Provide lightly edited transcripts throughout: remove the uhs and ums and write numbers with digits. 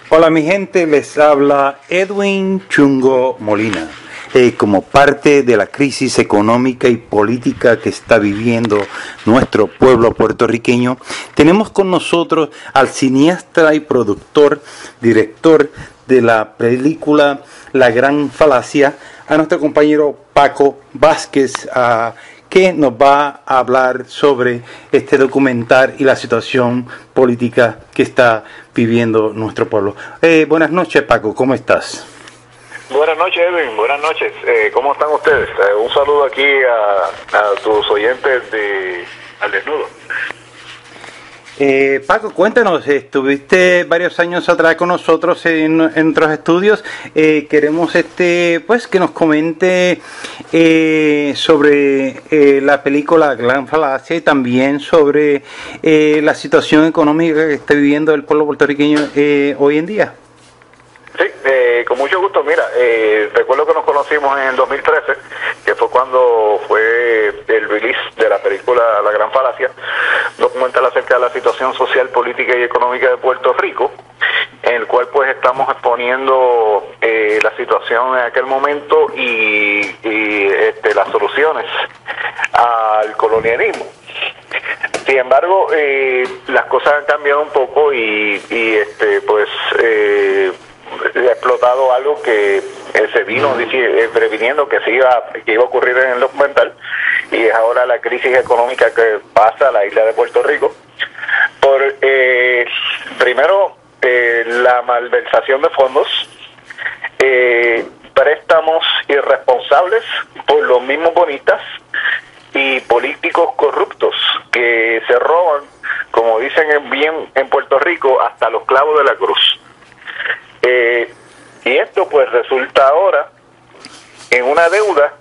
Hola mi gente, les habla Edwin Chungo Molina. Como parte de la crisis económica y política que está viviendo nuestro pueblo puertorriqueño, tenemos con nosotros al cineasta y productor, director de la película La Gran Falacia, a nuestro compañero Paco Vázquez, que nos va a hablar sobre este documental y la situación política que está viviendo nuestro pueblo. Buenas noches, Paco, ¿cómo estás? Buenas noches, Edwin, buenas noches. ¿Cómo están ustedes? Un saludo aquí a tus oyentes de Al Desnudo. Paco, cuéntanos, estuviste varios años atrás con nosotros en nuestros estudios. Queremos pues que nos comente sobre la película Gran Falacia y también sobre la situación económica que está viviendo el pueblo puertorriqueño hoy en día. Sí, con mucho gusto. Mira, recuerdo que nos conocimos en el 2013, que fue cuando fue el release de la película La Gran Falacia, documental acerca de la situación social, política y económica de Puerto Rico, en el cual pues estamos exponiendo la situación en aquel momento y las soluciones al colonialismo. Sin embargo, las cosas han cambiado un poco y ha explotado algo que se vino previniendo que iba a ocurrir en el documental, y es ahora la crisis económica que pasa a la isla de Puerto Rico por primero la malversación de fondos, préstamos irresponsables por los mismos bonistas y políticos corruptos que se roban, como dicen bien en Puerto Rico, hasta los clavos de la cruz. Y esto pues resulta ahora en una deuda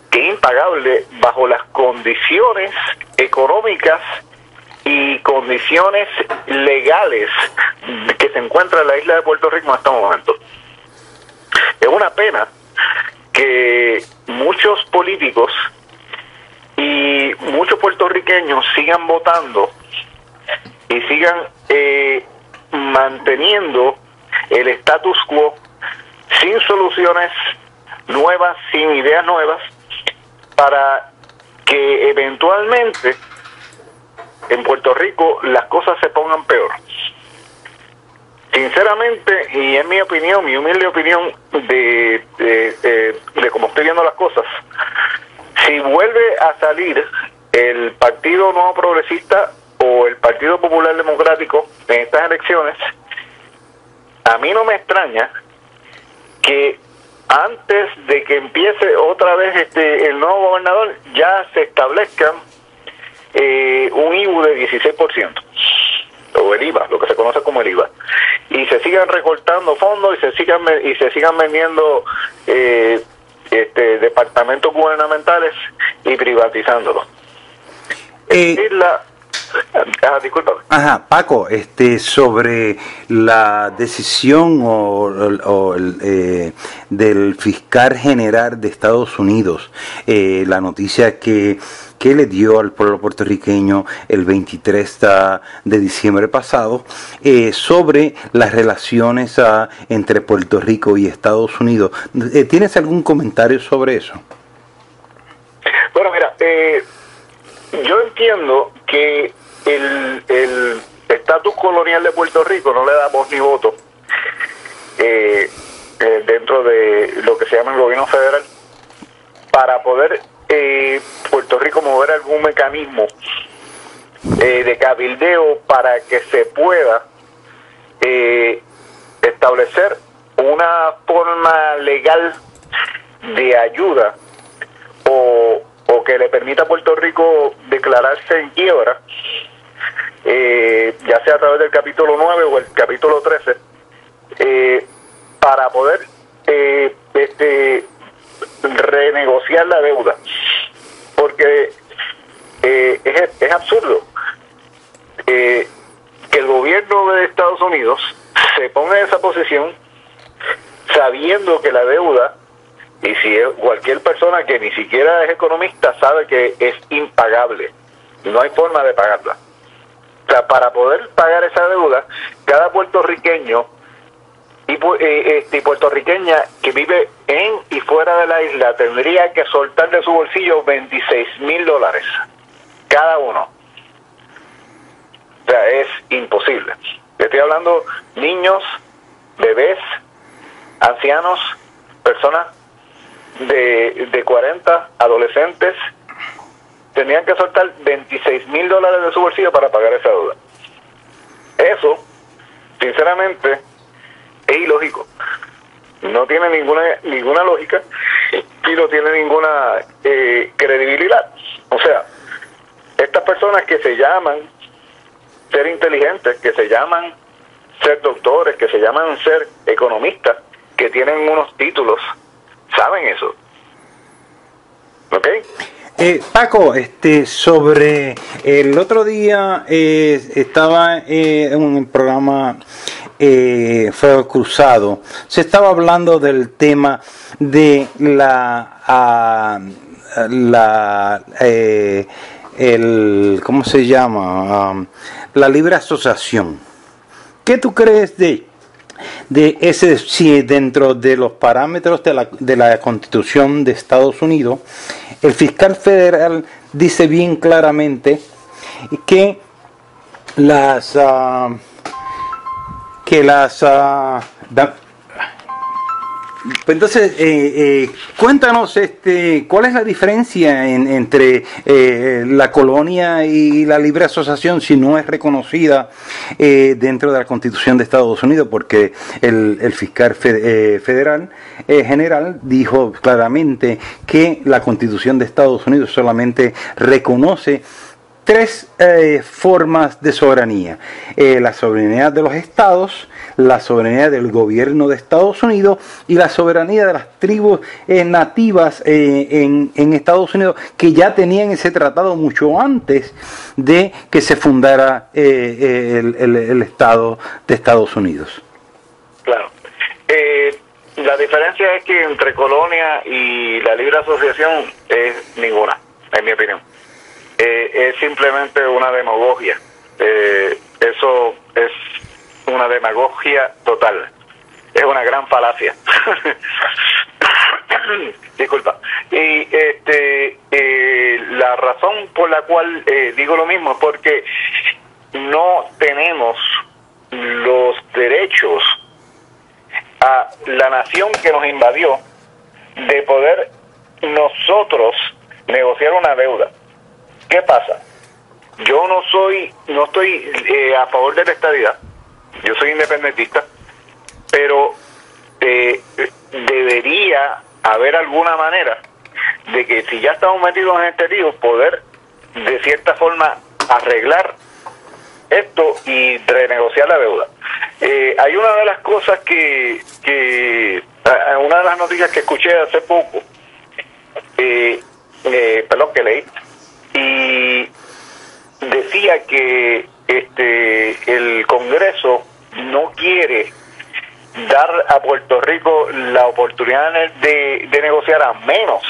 que es impagable bajo las condiciones económicas y condiciones legales que se encuentra en la isla de Puerto Rico en este momento. Es una pena que muchos políticos y muchos puertorriqueños sigan votando y sigan manteniendo el status quo sin soluciones nuevas, sin ideas nuevas, para que eventualmente en Puerto Rico las cosas se pongan peor. Sinceramente, y en mi opinión, mi humilde opinión de cómo estoy viendo las cosas, si vuelve a salir el Partido Nuevo Progresista o el Partido Popular Democrático en estas elecciones, a mí no me extraña que antes de que empiece otra vez el nuevo gobernador ya se establezcan un IVU de 16%, o el IVA, lo que se conoce como el IVA, y se sigan recortando fondos y se sigan vendiendo departamentos gubernamentales y privatizándolos. Disculpa. Ajá, Paco, sobre la decisión del fiscal general de Estados Unidos, la noticia que le dio al pueblo puertorriqueño el 23 de diciembre pasado, sobre las relaciones entre Puerto Rico y Estados Unidos. ¿Tienes algún comentario sobre eso? Bueno, mira, yo entiendo que el estatus colonial de Puerto Rico no le da voz ni voto dentro de lo que se llama el gobierno federal, para poder Puerto Rico mover algún mecanismo de cabildeo para que se pueda establecer una forma legal de ayuda o que le permita a Puerto Rico declararse en quiebra, ya sea a través del capítulo 9 o el capítulo 13, para poder renegociar la deuda, porque es absurdo que el gobierno de Estados Unidos se ponga en esa posición sabiendo que la deuda, y si es cualquier persona que ni siquiera es economista sabe que es impagable, no hay forma de pagarla. O sea, para poder pagar esa deuda, cada puertorriqueño puertorriqueña que vive en y fuera de la isla tendría que soltar de su bolsillo $26,000 cada uno. O sea, es imposible. Estoy hablando niños, bebés, ancianos, personas de 40, adolescentes, tenían que soltar $26,000 de su bolsillo para pagar esa deuda. Eso, sinceramente, es ilógico. No tiene ninguna lógica y no tiene ninguna credibilidad. O sea, estas personas que se llaman ser inteligentes, que se llaman ser doctores, que se llaman ser economistas, que tienen unos títulos, saben eso. ¿Ok? Paco, sobre el otro día estaba en un programa Fuego Cruzado, se estaba hablando del tema de ¿cómo se llama? La libre asociación. ¿Qué tú crees de ese, si dentro de los parámetros de la Constitución de Estados Unidos, el fiscal federal dice bien claramente que entonces, cuéntanos, ¿cuál es la diferencia entre la colonia y la libre asociación si no es reconocida dentro de la Constitución de Estados Unidos? Porque el fiscal federal general dijo claramente que la Constitución de Estados Unidos solamente reconoce tres formas de soberanía: la soberanía de los estados, la soberanía del gobierno de Estados Unidos y la soberanía de las tribus nativas en Estados Unidos, que ya tenían ese tratado mucho antes de que se fundara el Estado de Estados Unidos. Claro. La diferencia es que entre colonia y la libre asociación es ninguna, en mi opinión. Es simplemente una demagogia. Eso es una demagogia total. Es una gran falacia. Disculpa. Y la razón por la cual digo lo mismo es porque no tenemos los derechos a la nación que nos invadió de poder nosotros negociar una deuda. ¿Qué pasa? Yo no estoy a favor de la estadidad. Yo soy independentista, pero debería haber alguna manera de que, si ya estamos metidos en este lío, poder de cierta forma arreglar esto y renegociar la deuda. Hay una de las cosas una de las noticias que escuché hace poco, que leí, y decía que el Congreso no quiere dar a Puerto Rico la oportunidad de negociar, a menos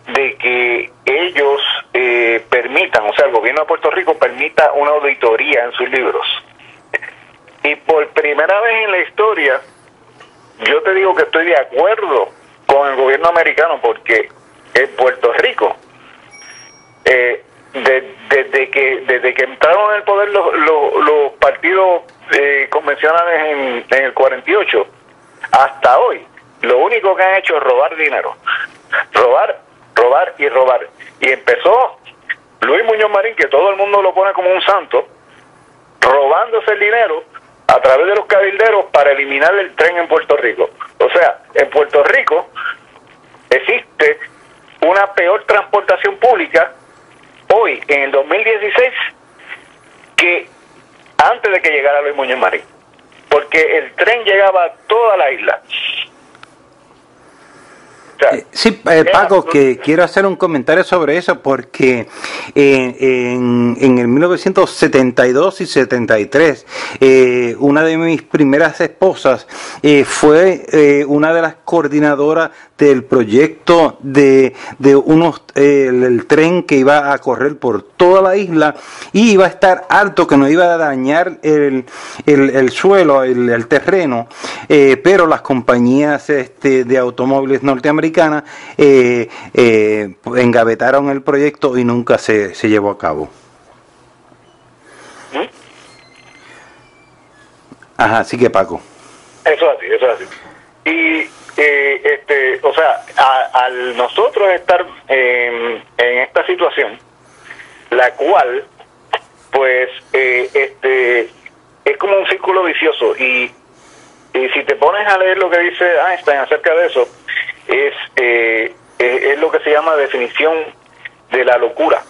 de que ellos permitan, o sea, el gobierno de Puerto Rico permita una auditoría en sus libros. Y por primera vez en la historia, yo te digo que estoy de acuerdo con el gobierno americano, porque en Puerto Rico, desde que entraron en el poder los partidos convencionales en el 48 hasta hoy, lo único que han hecho es robar dinero. Robar y robar. Y empezó Luis Muñoz Marín, que todo el mundo lo pone como un santo, robándose el dinero a través de los cabilderos para eliminar el tren en Puerto Rico. O sea, en Puerto Rico existe una peor transportación pública hoy, en el 2016, que antes de que llegara Luis Muñoz Marín, porque el tren llegaba a toda la isla. Sí, Paco, que quiero hacer un comentario sobre eso porque en el 1972 y 73 una de mis primeras esposas fue una de las coordinadoras del proyecto de el tren que iba a correr por toda la isla y iba a estar alto, que no iba a dañar el suelo, el terreno, pero las compañías de automóviles norteamericanas engavetaron el proyecto y nunca se llevó a cabo. Ajá, así que Paco. Eso es así. Y o sea, al nosotros estar en esta situación, la cual pues es como un círculo vicioso, y si te pones a leer lo que dice Einstein acerca de eso, es lo que se llama definición de la locura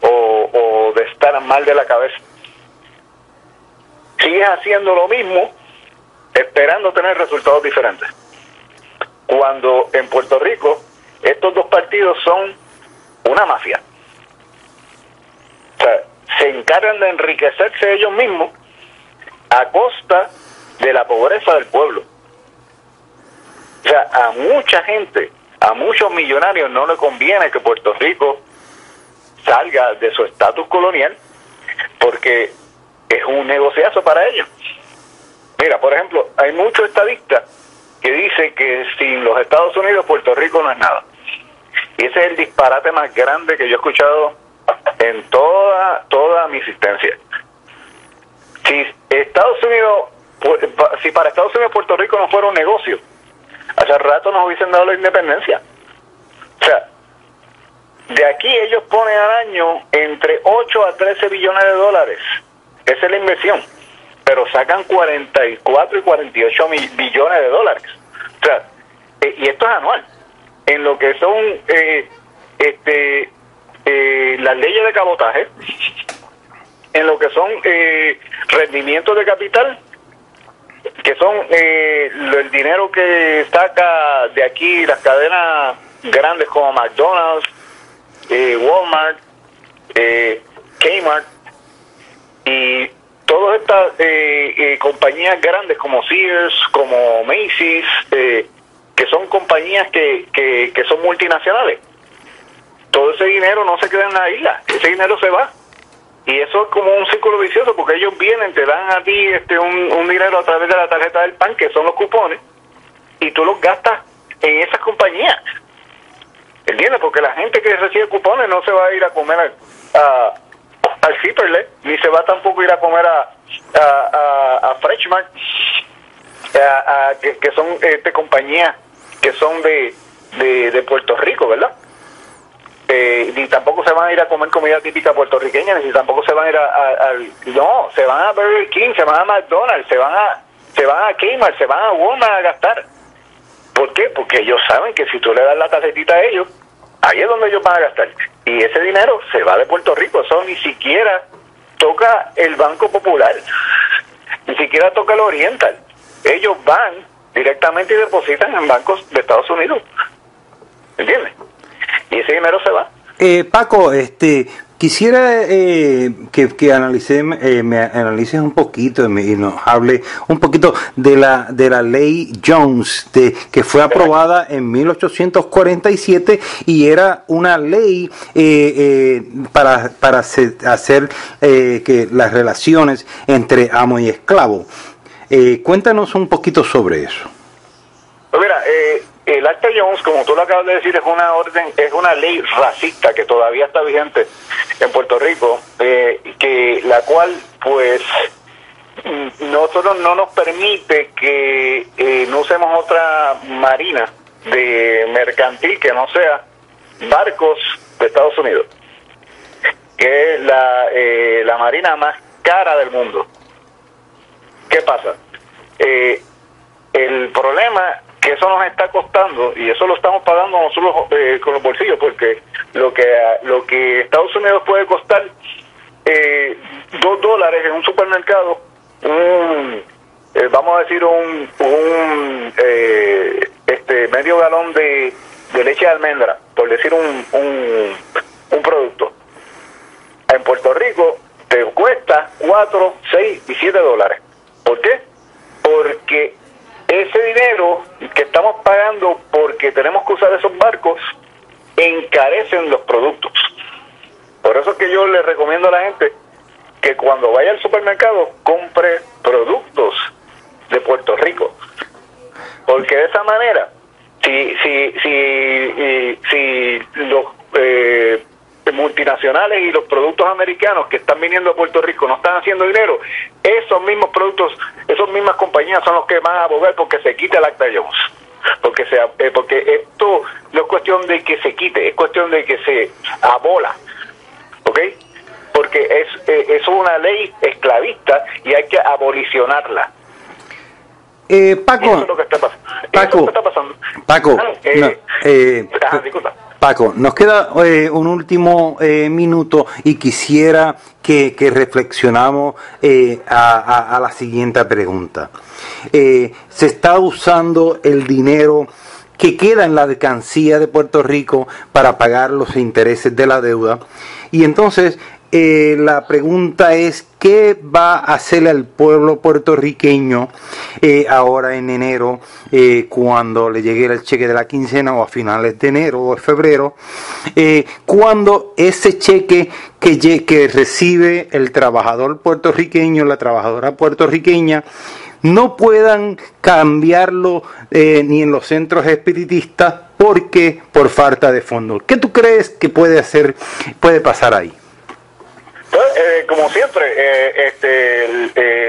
o de estar mal de la cabeza. Sigues haciendo lo mismo esperando tener resultados diferentes, cuando en Puerto Rico estos dos partidos son una mafia. O sea, se encargan de enriquecerse ellos mismos a costa de la pobreza del pueblo. O sea, a mucha gente, a muchos millonarios no le conviene que Puerto Rico salga de su estatus colonial, porque es un negociazo para ellos. Mira, por ejemplo, hay muchos estadistas que dicen que sin los Estados Unidos Puerto Rico no es nada. Y ese es el disparate más grande que yo he escuchado en toda mi existencia. Si para Estados Unidos Puerto Rico no fuera un negocio, hace rato nos hubiesen dado la independencia. O sea, de aquí ellos ponen al año entre 8 a 13 billones de dólares. Esa es la inversión. Pero sacan 44 y 48 billones de dólares. O sea, y esto es anual. En lo que son las leyes de cabotaje, en lo que son rendimientos de capital, que son el dinero que saca de aquí las cadenas grandes como McDonald's, Walmart, Kmart, y todas estas compañías grandes como Sears, como Macy's, que son compañías que son multinacionales. Todo ese dinero no se queda en la isla, ese dinero se va. Y eso es como un círculo vicioso, porque ellos vienen, te dan a ti un dinero a través de la tarjeta del PAN, que son los cupones, y tú los gastas en esas compañías. ¿Entiendes? Porque la gente que recibe cupones no se va a ir a comer al Zipperle, ni se va tampoco a ir a comer a Freshmart, que son compañías que son de Puerto Rico, ¿verdad? Ni tampoco se van a ir a comer comida típica puertorriqueña, ni tampoco se van a ir no, se van a Burger King, se van a McDonald's, se van a Kmart, se van a Walmart a gastar. ¿Por qué? Porque ellos saben que si tú le das la tarjetita a ellos, ahí es donde ellos van a gastar. Y ese dinero se va de Puerto Rico. Eso ni siquiera toca el Banco Popular, ni siquiera toca el Oriental. Ellos van directamente y depositan en bancos de Estados Unidos. ¿Entiendes? Y ese dinero se va. Paco, quisiera que me analices un poquito y nos hable un poquito de la ley Jones, que fue aprobada en 1847 y era una ley para hacer que las relaciones entre amo y esclavo. Cuéntanos un poquito sobre eso. Pues mira, el Acta Jones, como tú lo acabas de decir, es una ley racista que todavía está vigente en Puerto Rico, la cual pues nosotros no nos permite que no usemos otra marina de mercantil que no sea barcos de Estados Unidos, que es la marina más cara del mundo. ¿Qué pasa? El problema que eso nos está costando, y eso lo estamos pagando nosotros con los bolsillos, porque lo que Estados Unidos puede costar $2 en un supermercado, vamos a decir medio galón de leche de almendra, por decir un producto, en Puerto Rico te cuesta 4, 6 y 7 dólares. ¿Por qué? Porque ese dinero que estamos pagando porque tenemos que usar esos barcos encarecen los productos. Por eso es que yo le recomiendo a la gente que cuando vaya al supermercado compre productos de Puerto Rico, porque de esa manera si los multinacionales y los productos americanos que están viniendo a Puerto Rico no están haciendo dinero, esos mismos productos, esas mismas compañías son los que van a abogar porque se quite el Acta Jones, porque esto no es cuestión de que se quite, es cuestión de que se abola, ¿ok? Porque es una ley esclavista y hay que abolicionarla. Paco, eso es lo que está pasando. Paco, Disculpa. Paco, nos queda un último minuto y quisiera que reflexionamos a la siguiente pregunta. Se está usando el dinero que queda en la alcancía de Puerto Rico para pagar los intereses de la deuda, y entonces la pregunta es: ¿qué va a hacer el pueblo puertorriqueño ahora en enero, cuando le llegue el cheque de la quincena, o a finales de enero o de febrero, cuando ese cheque que recibe el trabajador puertorriqueño, la trabajadora puertorriqueña, no puedan cambiarlo ni en los centros espiritistas porque por falta de fondos? ¿Qué tú crees que puede pasar ahí? Como siempre,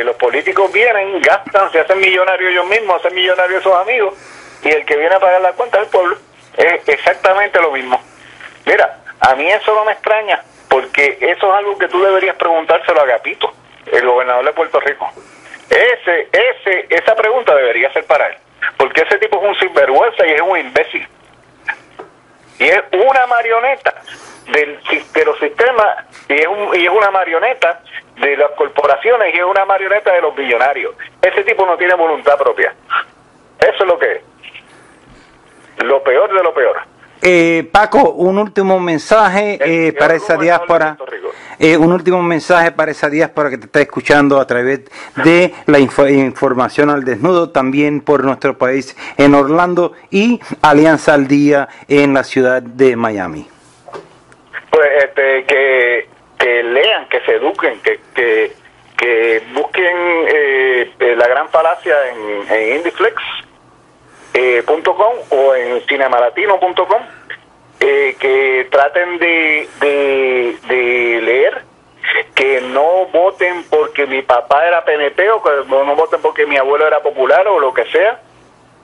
los políticos vienen, gastan, se hacen millonarios ellos mismos, hacen millonarios sus amigos, y el que viene a pagar la cuenta es el pueblo. Es exactamente lo mismo. Mira, a mí eso no me extraña, porque eso es algo que tú deberías preguntárselo a Agapito, el gobernador de Puerto Rico. Esa pregunta debería ser para él, porque ese tipo es un sinvergüenza y es un imbécil. Y es una marioneta de los sistemas, y es una marioneta de las corporaciones, y es una marioneta de los millonarios. Ese tipo no tiene voluntad propia. Eso es lo que es. Lo peor de lo peor. Paco, un último mensaje para esa diáspora. Un último mensaje para esa diáspora que te está escuchando a través de la información al desnudo, también por nuestro país en Orlando, y Alianza al Día en la ciudad de Miami. Pues que lean, que se eduquen, que busquen la gran falacia en indiflex.com o en cinemalatino.com, que traten de leer, que no voten porque mi papá era PNP, o que no voten porque mi abuelo era popular o lo que sea,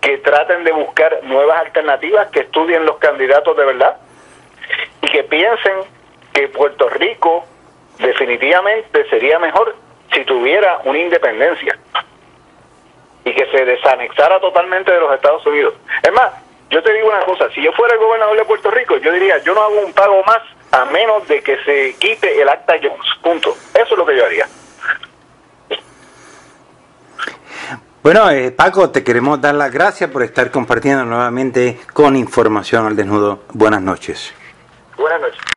que traten de buscar nuevas alternativas, que estudien los candidatos de verdad, y que piensen que Puerto Rico definitivamente sería mejor si tuviera una independencia y que se desanexara totalmente de los Estados Unidos. Es más, yo te digo una cosa: si yo fuera el gobernador de Puerto Rico, yo diría, yo no hago un pago más a menos de que se quite el Acta Jones, punto. Eso es lo que yo haría. Bueno, Paco, te queremos dar las gracias por estar compartiendo nuevamente con Información al Desnudo. Buenas noches. Buenas noches.